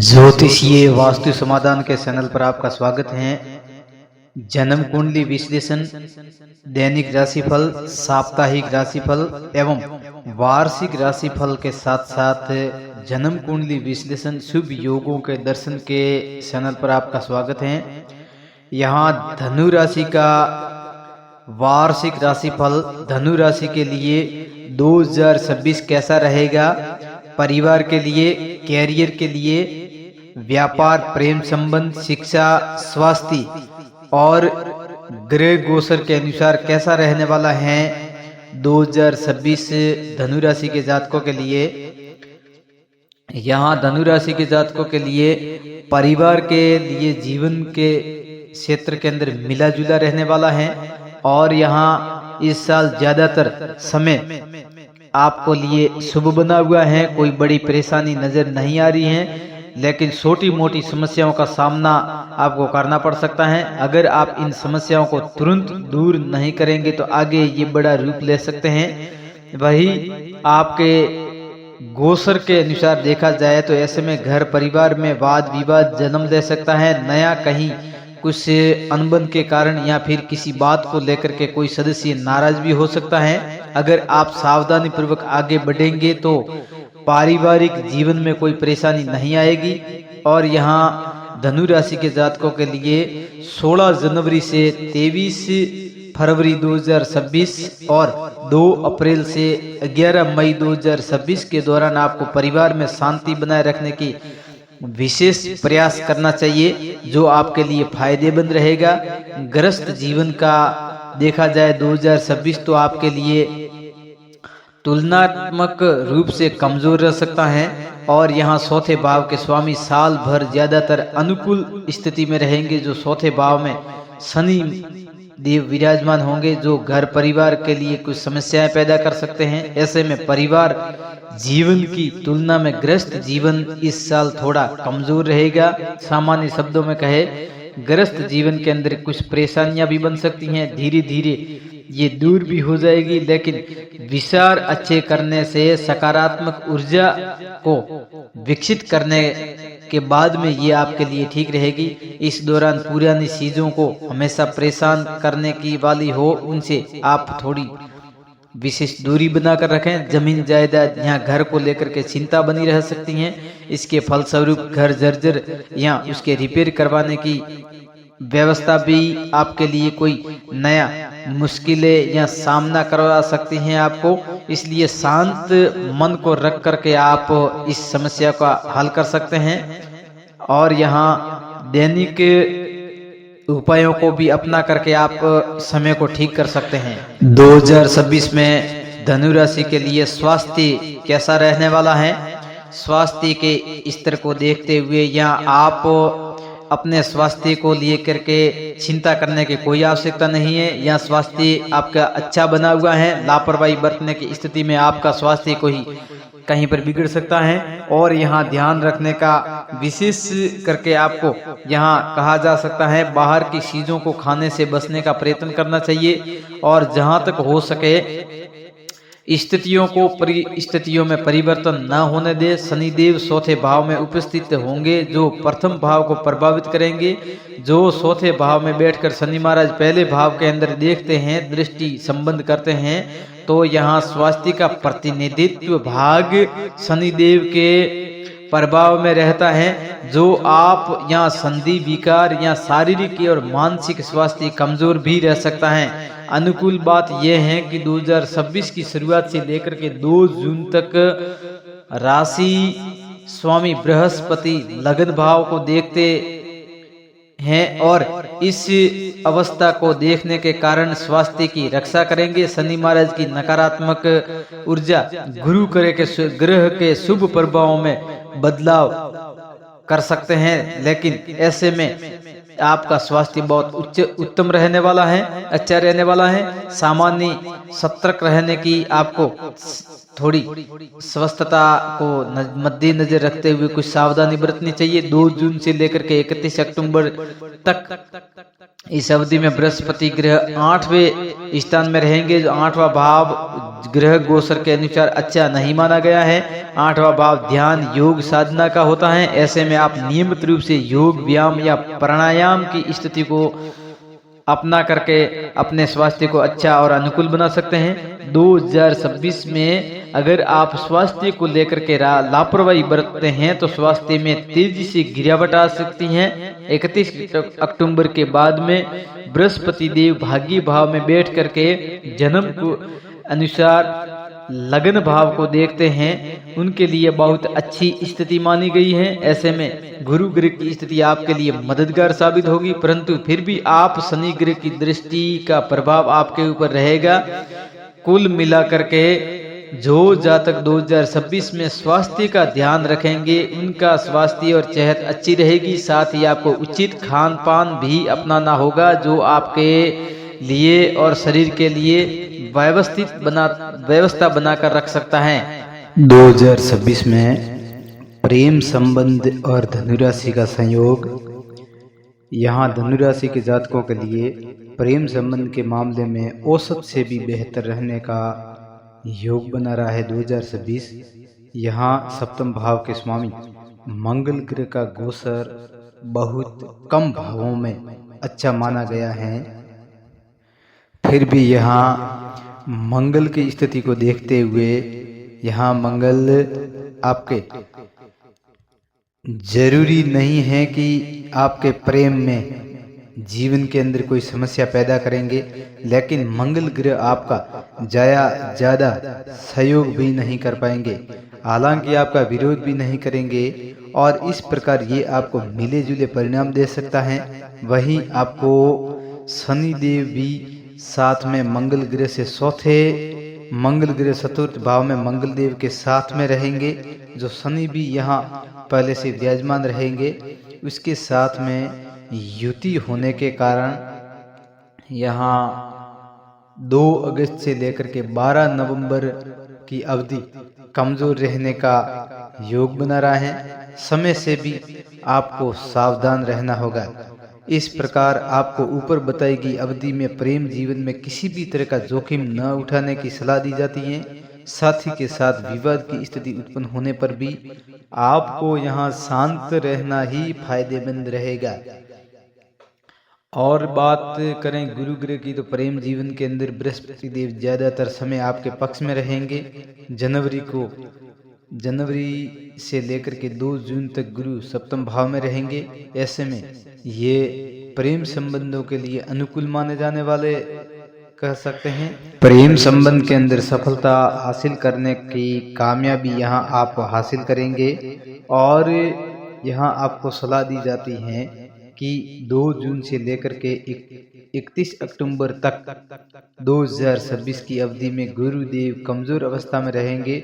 ज्योतिषीय वास्तु समाधान के चैनल पर आपका स्वागत है। जन्म कुंडली विश्लेषण, दैनिक राशिफल, साप्ताहिक राशिफल एवं वार्षिक राशिफल के साथ साथ जन्म कुंडली विश्लेषण, शुभ योगों के दर्शन के चैनल पर आपका स्वागत है। यहाँ धनु राशि का वार्षिक राशिफल धनु राशि के लिए 2026 कैसा रहेगा, परिवार के लिए, कैरियर के लिए, व्यापार, प्रेम संबंध, शिक्षा, स्वास्थ्य और ग्रह गोचर के अनुसार कैसा रहने वाला है 2026 धनु राशि के जातकों के लिए। यहाँ धनु राशि के जातकों के लिए परिवार के लिए जीवन के क्षेत्र के अंदर मिला जुला रहने वाला है और यहाँ इस साल ज्यादातर समय आपको लिए शुभ बना हुआ है। कोई बड़ी परेशानी नजर नहीं आ रही है, लेकिन छोटी मोटी समस्याओं का सामना आपको करना पड़ सकता है। अगर आप इन समस्याओं को तुरंत दूर नहीं करेंगे तो आगे ये बड़ा रूप ले सकते हैं। वही आपके गोचर के अनुसार देखा जाए तो ऐसे में घर परिवार में वाद विवाद जन्म ले सकता है। नया कहीं कुछ अनबन के कारण या फिर किसी बात को लेकर के कोई सदस्य नाराज भी हो सकता है। अगर आप सावधानी पूर्वक आगे बढ़ेंगे तो पारिवारिक जीवन में कोई परेशानी नहीं आएगी। और यहाँ धनु राशि के जातकों के लिए 16 जनवरी से 23 फरवरी 2026 और 2 अप्रैल से 11 मई 2026 के दौरान आपको परिवार में शांति बनाए रखने की विशेष प्रयास करना चाहिए, जो आपके लिए फायदेमंद रहेगा। ग्रस्त जीवन का देखा जाए 2026 तो आपके लिए तुलनात्मक रूप से कमजोर रह सकता है। और यहाँ चौथे भाव के स्वामी साल भर ज्यादातर अनुकूल स्थिति में रहेंगे, जो चौथे भाव में शनि देव विराजमान होंगे, जो घर परिवार के लिए कुछ समस्याएं पैदा कर सकते हैं। ऐसे में परिवार जीवन की तुलना में ग्रस्त जीवन इस साल थोड़ा कमजोर रहेगा। सामान्य शब्दों में कहे, ग्रस्त जीवन के अंदर कुछ परेशानियां भी बन सकती हैं, धीरे धीरे ये दूर भी हो जाएगी। लेकिन विचार अच्छे करने से, सकारात्मक ऊर्जा को विकसित करने के बाद में ये आपके लिए ठीक रहेगी। इस दौरान पुरानी चीजों को हमेशा परेशान करने की वाली हो, उनसे आप थोड़ी विशेष दूरी बनाकर रखें। जमीन जायदाद यहाँ घर को लेकर के चिंता बनी रह सकती हैं। इसके फलस्वरूप घर जर्जर या उसके रिपेयर करवाने की व्यवस्था भी आपके लिए कोई नया मुश्किलें या सामना करवा सकती हैं आपको। इसलिए शांत मन को रख करके आप इस समस्या का हल कर सकते हैं। और यहाँ दैनिक उपायों को भी अपना करके आप समय को ठीक कर सकते हैं। 2026 में धनु राशि के लिए स्वास्थ्य कैसा रहने वाला है, स्वास्थ्य के स्तर को देखते हुए यहाँ आप अपने स्वास्थ्य को लेकर के चिंता करने की कोई आवश्यकता नहीं है। यहाँ स्वास्थ्य आपका अच्छा बना हुआ है। लापरवाही बरतने की स्थिति में आपका स्वास्थ्य कोई कहीं पर बिगड़ सकता है। और यहाँ ध्यान रखने का विशेष करके आपको यहाँ कहा जा सकता है, बाहर की चीजों को खाने से बचने का प्रयत्न करना चाहिए। और जहां तक हो सके स्थितियों में परिवर्तन न होने दे। शनिदेव चौथे भाव में उपस्थित होंगे, जो प्रथम भाव को प्रभावित करेंगे। जो चौथे भाव में बैठकर शनि महाराज पहले भाव के अंदर देखते हैं, दृष्टि संबंध करते हैं, तो यहाँ स्वास्थ्य का प्रतिनिधित्व भाग शनिदेव के प्रभाव में रहता है। जो आप यहाँ संधि विकार या शारीरिक और मानसिक स्वास्थ्य कमजोर भी रह सकता है। अनुकूल बात यह है कि 2026 की शुरुआत से लेकर के 2 जून तक राशि स्वामी बृहस्पति लगन भाव को देखते हैं और इस अवस्था को देखने के कारण स्वास्थ्य की रक्षा करेंगे। शनि महाराज की नकारात्मक ऊर्जा गुरु ग्रह के शुभ प्रभावों में बदलाव कर सकते हैं, लेकिन ऐसे में आपका स्वास्थ्य बहुत उत्तम रहने वाला है, अच्छा रहने वाला है। सामान्य सतर्क रहने की आपको थोड़ी स्वस्थता को मद्देनजर रखते हुए कुछ सावधानी बरतनी चाहिए। 2 जून से लेकर के 31 अक्टूबर तक इस अवधि में बृहस्पति ग्रह 8वें स्थान में रहेंगे, जो 8वां भाव ग्रह गोचर के अनुसार अच्छा नहीं माना गया है। 8वां भाव ध्यान योग साधना का होता है। ऐसे में आप नियमित रूप से योग व्यायाम या प्राणायाम की स्थिति को अपना करके अपने स्वास्थ्य को अच्छा और अनुकूल बना सकते हैं। 2026 में अगर आप स्वास्थ्य को लेकर के लापरवाही बरतते हैं तो स्वास्थ्य में तेजी से गिरावट आ सकती है। 31 अक्टूबर के बाद में बृहस्पति देव भाग्य भाव में बैठ करके जन्म को अनुसार लगन भाव को देखते हैं, उनके लिए बहुत अच्छी स्थिति मानी गई है। ऐसे में गुरु ग्रह की स्थिति आपके लिए मददगार साबित होगी, परंतु फिर भी आप शनि ग्रह की दृष्टि का प्रभाव आपके ऊपर रहेगा। कुल मिलाकर के जो जातक 2026 में स्वास्थ्य का ध्यान रखेंगे, उनका स्वास्थ्य और सेहत अच्छी रहेगी। साथ ही आपको उचित खान पान भी अपनाना होगा, जो आपके लिए और शरीर के लिए व्यवस्था बनाकर रख सकता है। 2026 में प्रेम संबंध और धनु राशि का संयोग। यहाँ धनु राशि के जातकों के लिए प्रेम संबंध के मामले में औसत से भी बेहतर रहने का योग बना रहा है 2026। यहाँ सप्तम भाव के स्वामी मंगल ग्रह का गोचर बहुत कम भावों में अच्छा माना गया है। फिर भी यहाँ मंगल की स्थिति को देखते हुए यहाँ मंगल आपके जरूरी नहीं है कि आपके प्रेम में जीवन के अंदर कोई समस्या पैदा करेंगे, लेकिन मंगल ग्रह आपका ज्यादा सहयोग भी नहीं कर पाएंगे, हालांकि आपका विरोध भी नहीं करेंगे, और इस प्रकार ये आपको मिले जुले परिणाम दे सकता है। वहीं आपको शनि देव भी साथ में मंगल ग्रह से मंगल ग्रह चतुर्थ भाव में मंगल देव के साथ में रहेंगे, जो शनि भी यहाँ पहले से विराजमान रहेंगे। उसके साथ में युति होने के कारण यहाँ 2 अगस्त से लेकर के 12 नवंबर की अवधि कमजोर रहने का योग बना रहा है। समय से भी आपको सावधान रहना होगा। इस प्रकार आपको ऊपर बताई गई अवधि में प्रेम जीवन में किसी भी तरह का जोखिम न उठाने की सलाह दी जाती है। साथ ही के साथ विवाद की स्थिति उत्पन्न होने पर भी आपको यहाँ शांत रहना ही फायदेमंद रहेगा। और बात करें गुरु ग्रह की, तो प्रेम जीवन के अंदर बृहस्पति देव ज्यादातर समय आपके पक्ष में रहेंगे। जनवरी से लेकर के 2 जून तक गुरु सप्तम भाव में रहेंगे। ऐसे में ये प्रेम संबंधों के लिए अनुकूल माने जाने वाले कह सकते हैं। प्रेम संबंध के अंदर सफलता हासिल करने की कामयाबी यहाँ आप हासिल करेंगे, और यहाँ आपको सलाह दी जाती है कि 2 जून से लेकर के 31 अक्टूबर तक 2026 की अवधि में गुरुदेव कमजोर अवस्था में रहेंगे,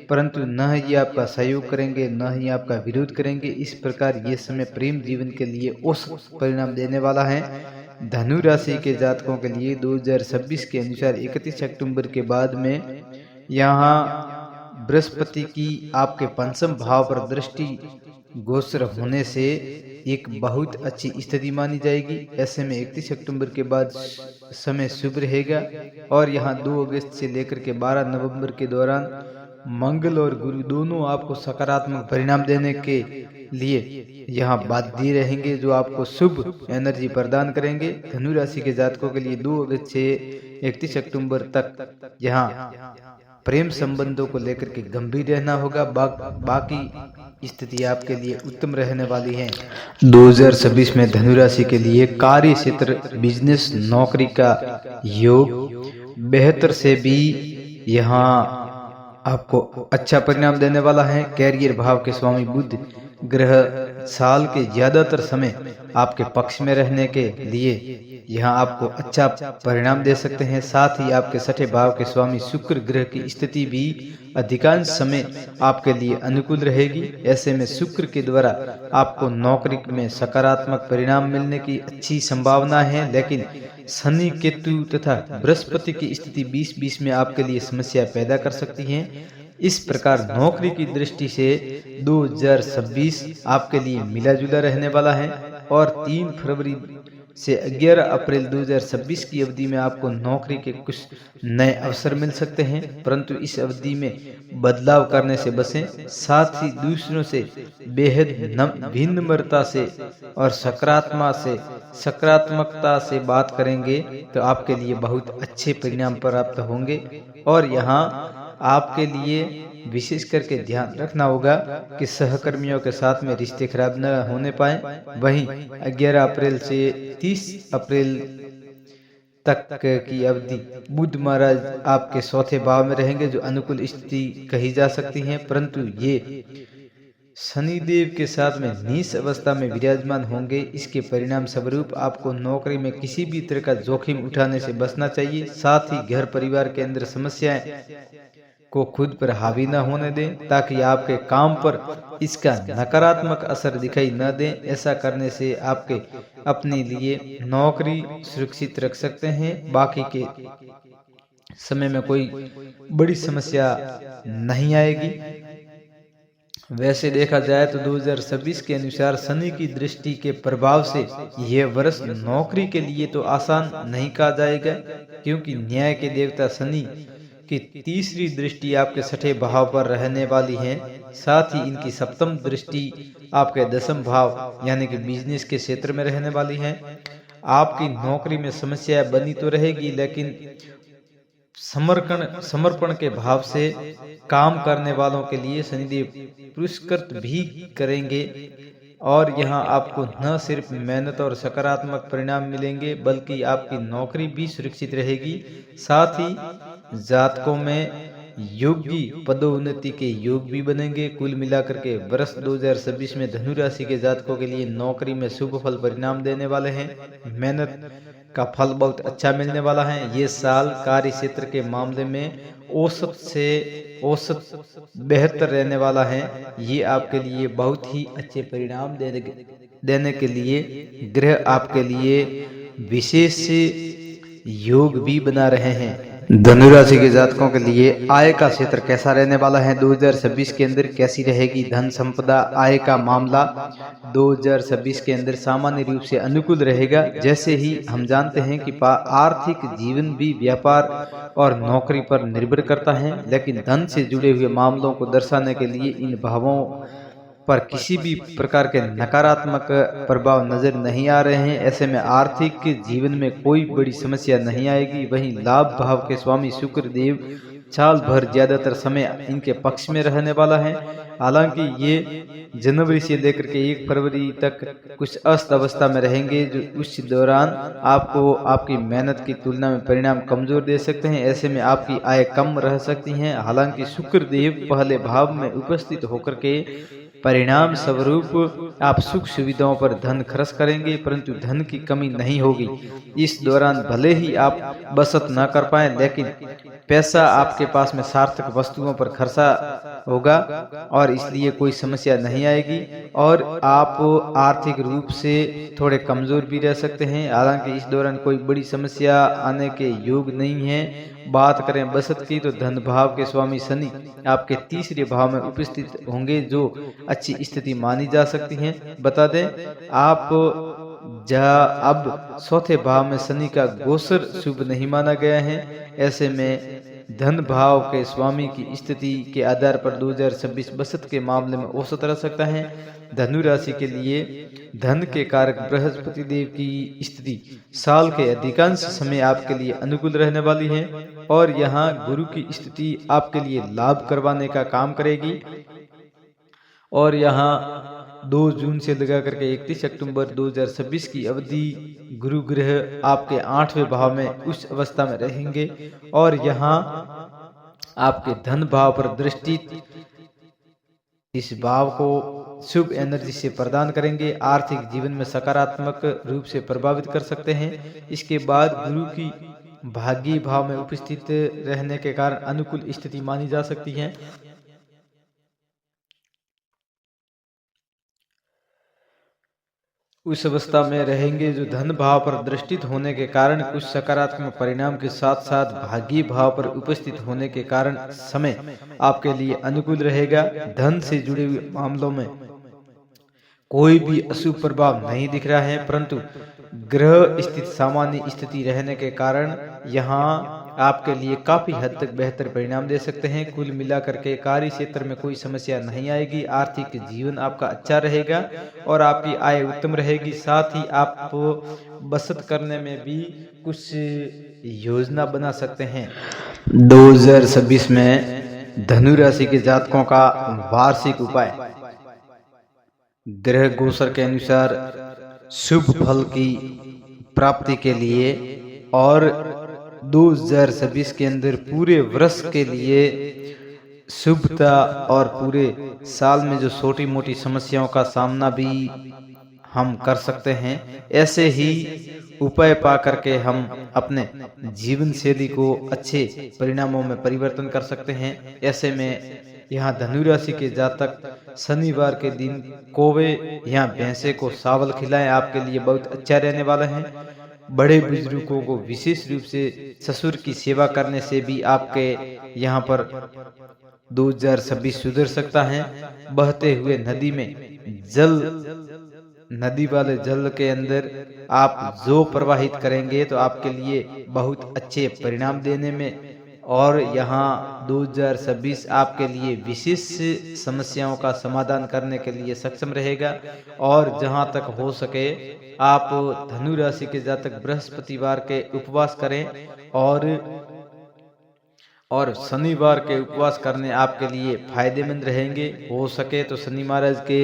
परंतु न ही आपका सहयोग करेंगे न ही आपका विरोध करेंगे। इस प्रकार ये समय प्रेम जीवन के लिए औसत परिणाम देने वाला है। धनु राशि के जातकों के लिए 2026 के अनुसार 31 अक्टूबर के बाद में यहाँ बृहस्पति की आपके पंचम भाव पर दृष्टि गोचर होने से एक बहुत अच्छी स्थिति मानी जाएगी। ऐसे में 31 अक्टूबर के बाद समय शुभ रहेगा, और यहाँ 2 अगस्त से लेकर के 12 नवंबर के दौरान मंगल और गुरु दोनों आपको सकारात्मक परिणाम देने के लिए यहाँ बाध्य रहेंगे, जो आपको शुभ एनर्जी प्रदान करेंगे। धनु राशि के जातकों के लिए 2 अगस्त से 31 अक्टूबर तक यहाँ प्रेम संबंधों को लेकर के गंभीर रहना होगा। बाकी स्थिति आपके लिए उत्तम रहने वाली है। 2026 में धनु राशि के लिए कार्य क्षेत्र, बिजनेस, नौकरी का योग बेहतर से भी यहाँ आपको अच्छा परिणाम देने वाला है। कैरियर भाव के स्वामी बुध ग्रह साल के ज्यादातर समय आपके पक्ष में रहने के लिए यहाँ आपको अच्छा परिणाम दे सकते हैं। साथ ही आपके 6ठे भाव के स्वामी शुक्र ग्रह की स्थिति भी अधिकांश समय आपके लिए अनुकूल रहेगी। ऐसे में शुक्र के द्वारा आपको नौकरी में सकारात्मक परिणाम मिलने की अच्छी संभावना है, लेकिन शनि, केतु तथा बृहस्पति की स्थिति 2020 में आपके लिए समस्या पैदा कर सकती है। इस प्रकार नौकरी की दृष्टि से 2026 आपके लिए मिला जुला रहने वाला है, और 3 फरवरी से 11 अप्रैल 2026 की अवधि में आपको नौकरी के कुछ नए अवसर मिल सकते हैं, परंतु इस अवधि में बदलाव करने से बचें। साथ ही दूसरों से बेहद विनम्रता से और सकारात्मकता से बात करेंगे तो आपके लिए बहुत अच्छे परिणाम प्राप्त होंगे। और यहाँ आपके लिए विशेष करके ध्यान रखना होगा कि सहकर्मियों के साथ में रिश्ते खराब न होने पाए। वहीं 11 अप्रैल से 30 अप्रैल तक की अवधि बुध महाराज आपके चौथे भाव में रहेंगे, जो अनुकूल स्थिति कही जा सकती है, परंतु ये शनिदेव के साथ में नीच अवस्था में विराजमान होंगे। इसके परिणाम स्वरूप आपको नौकरी में किसी भी तरह का जोखिम उठाने से बचना चाहिए। साथ ही घर परिवार के अंदर समस्याएं को खुद पर हावी न होने दें, ताकि आपके काम पर इसका नकारात्मक असर दिखाई न दे। ऐसा करने से आपके अपने लिए नौकरी सुरक्षित रख सकते हैं। बाकी के समय में कोई बड़ी समस्या नहीं आएगी। वैसे देखा जाए तो 2026 के अनुसार शनि की दृष्टि के प्रभाव से यह वर्ष नौकरी के लिए तो आसान नहीं कहा जाएगा, क्योंकि न्याय के देवता शनि की तीसरी दृष्टि आपके छठे भाव पर रहने वाली है। साथ ही इनकी सप्तम दृष्टि आपके दसम भाव यानी कि बिजनेस के क्षेत्र में रहने वाली है। आपकी नौकरी में समस्या बनी तो रहेगी, लेकिन समर्पण के भाव से काम करने वालों के लिए शनिदेव पुरस्कृत भी करेंगे। और यहाँ आपको न सिर्फ मेहनत और सकारात्मक परिणाम मिलेंगे, बल्कि आपकी नौकरी भी सुरक्षित रहेगी। साथ ही जातकों में योगी पदोन्नति के योग भी बनेंगे। कुल मिलाकर के वर्ष 2026 में धनु राशि के जातकों के लिए नौकरी में शुभ फल परिणाम देने वाले हैं। मेहनत का फल बहुत अच्छा मिलने वाला है। ये साल कार्य क्षेत्र के मामले में औसत से बेहतर रहने वाला है। ये आपके लिए बहुत ही अच्छे परिणाम देने के लिए ग्रह आपके लिए विशेष योग भी बना रहे हैं। धनु राशि के जातकों के लिए आय का क्षेत्र कैसा रहने वाला है, 2026 के अंदर कैसी रहेगी धन संपदा आय का मामला 2026 के अंदर सामान्य रूप से अनुकूल रहेगा। जैसे ही हम जानते हैं कि आर्थिक जीवन भी व्यापार और नौकरी पर निर्भर करता है, लेकिन धन से जुड़े हुए मामलों को दर्शाने के लिए इन भावों पर किसी भी प्रकार के नकारात्मक प्रभाव नजर नहीं आ रहे हैं। ऐसे में आर्थिक जीवन में कोई बड़ी समस्या नहीं आएगी। वहीं लाभ भाव के स्वामी शुक्र देव साल भर ज्यादातर समय इनके पक्ष में रहने वाला है। हालांकि ये जनवरी से लेकर के 1 फरवरी तक कुछ अस्त अवस्था में रहेंगे, जो उस दौरान आपको आपकी मेहनत की तुलना में परिणाम कमजोर दे सकते हैं। ऐसे में आपकी आय कम रह सकती है। हालांकि शुक्र देव पहले भाव में उपस्थित होकर के परिणाम स्वरूप आप सुख सुविधाओं पर धन खर्च करेंगे, परंतु धन की कमी नहीं होगी। इस दौरान भले ही आप बचत न कर पाए, लेकिन पैसा आपके पास में सार्थक वस्तुओं पर खर्चा होगा और इसलिए कोई समस्या नहीं आएगी। और आप आर्थिक रूप से थोड़े कमजोर भी रह सकते हैं। हालांकि इस दौरान कोई बड़ी समस्या आने के योग नहीं है। बात करें बचत की तो धन भाव के स्वामी शनि आपके तीसरे भाव में उपस्थित होंगे, जो अच्छी स्थिति मानी जा सकती है। बता दें आप अब चौथे भाव में शनि का गोचर शुभ नहीं माना गया है। ऐसे में धन भाव के स्वामी की स्थिति के आधार पर 2026 बचत के मामले में औसत रह सकता है। धनु राशि के लिए धन के कारक बृहस्पति देव की स्थिति साल के अधिकांश समय आपके लिए अनुकूल रहने वाली है। और यहाँ गुरु की स्थिति आपके लिए लाभ करवाने का काम करेगी। और यहाँ 2 जून से लगा करके 31 अक्टूबर 2026 की अवधि गुरु ग्रह आपके 8वें भाव में उस अवस्था में रहेंगे और यहाँ आपके धन भाव पर दृष्टि इस भाव को शुभ एनर्जी से प्रदान करेंगे। आर्थिक जीवन में सकारात्मक रूप से प्रभावित कर सकते हैं। इसके बाद गुरु की भाग्य भाव में उपस्थित रहने के कारण अनुकूल स्थिति मानी जा सकती है। उस अवस्था में रहेंगे जो धन भाव पर दृष्टित होने के कारण कुछ सकारात्मक परिणाम के साथ साथ भाग्य भाव पर उपस्थित होने के कारण समय आपके लिए अनुकूल रहेगा। धन से जुड़े हुए मामलों में कोई भी अशुभ प्रभाव नहीं दिख रहा है, परंतु ग्रह स्थित सामान्य स्थिति रहने के कारण यहाँ आपके लिए काफी हद तक बेहतर परिणाम दे सकते हैं। कुल मिलाकर के कार्य क्षेत्र में कोई समस्या नहीं आएगी, आर्थिक जीवन आपका अच्छा रहेगा और आपकी आय उत्तम रहेगी। साथ ही आप बचत करने में भी कुछ योजना बना सकते हैं। 2026 में धनु राशि के जातकों का वार्षिक उपाय। ग्रह गोचर के अनुसार शुभ फल की प्राप्ति के लिए और 2026 के अंदर पूरे वर्ष के लिए शुभता और पूरे साल में जो छोटी मोटी समस्याओं का सामना भी हम कर सकते हैं, ऐसे ही उपाय पा करके हम अपने जीवन शैली को अच्छे परिणामों में परिवर्तन कर सकते हैं। ऐसे में यहाँ धनु राशि के जातक शनिवार के दिन कौवे या भैंसे को चावल खिलाएं, आपके लिए बहुत अच्छा रहने वाला है। बड़े बुजुर्गों को विशेष रूप से ससुर की सेवा करने से भी आपके यहाँ पर 2026 सुधर सकता है। बहते हुए नदी में नदी वाले जल के अंदर आप जो प्रवाहित करेंगे तो आपके लिए बहुत अच्छे परिणाम देने में और यहाँ 2026 आपके लिए विशेष समस्याओं का समाधान करने के लिए सक्षम रहेगा। और जहाँ तक हो सके आप धनु राशि के जातक बृहस्पतिवार के उपवास करें और शनिवार के उपवास करने आपके लिए फायदेमंद रहेंगे। हो सके तो शनि महाराज के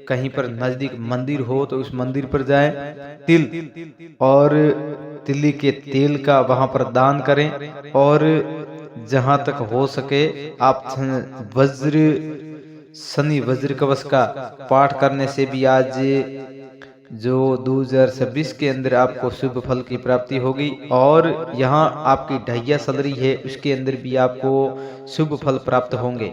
कहीं पर नजदीक मंदिर हो तो उस मंदिर पर जाएं, तिल और तिल्ली के तेल का वहां पर दान करें। और जहां तक हो सके आप शनि वज्र कवच का पाठ करने से भी आज जो 2026 के अंदर आपको शुभ फल की प्राप्ति होगी। और यहाँ आपकी ढैया चल रही है, उसके अंदर भी आपको शुभ फल प्राप्त होंगे।